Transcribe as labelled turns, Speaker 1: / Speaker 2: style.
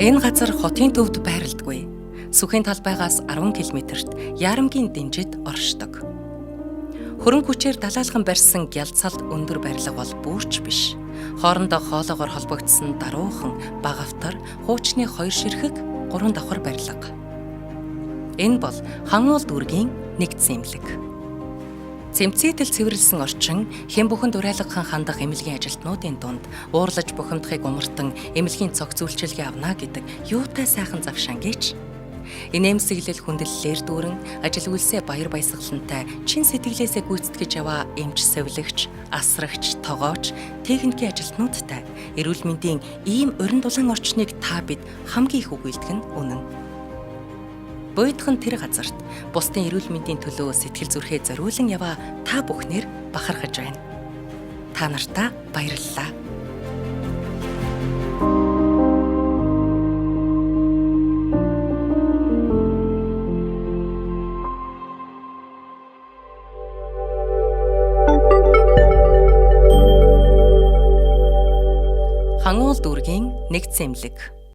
Speaker 1: Энэ газар хотын төвд байрладаггүй. Сүхийн талбайгаас 10 км-т Ярамгийн дэмжид оршдог. Хөрөнгө хүчээр далайлхан барьсан гялцалд өндөр барилга бол бүрч биш. Хоорондоо хоолоогоор холбогдсон даруухан, багавтар, хуучны 2 ширхэг, 3 давхар барилга. Энэ бол Хангуул дүүргийн нэгдсэн эмнэлэг. Цэмцээтэл цэвэрлсэн орчин хэн бүхэнд урайлгхан хандах эмнэлгийн ажилтнуудын дунд уурлаж бухимдахыг умартан эмнэлгийн цог зүйлчилгээ авна гэдэг юутай сайхан завшангийч. Инээмсэглэл хүндлэлээр дүүрэн ажил үйлсээ баяр баясгалантай чин сэтгэлээсээ гүйцэтгэж яваа эмч совилогч, асрагч, тогооч, техникийн ажилтнуудтай эрүүл мэндийн ийм урин дулаан орчныг та бид хамгийн их үгүйлдэг нь үнэн. Буйдхан тэр газарт бусдын эрүүл мэндийн төлөө сэтгэл зүрхээ зориулан яваа та бүхнээр бахархаж байна. Та нартаа баярлалаа. Хангуул дүүргийн нэгдсэн эмнэлэг.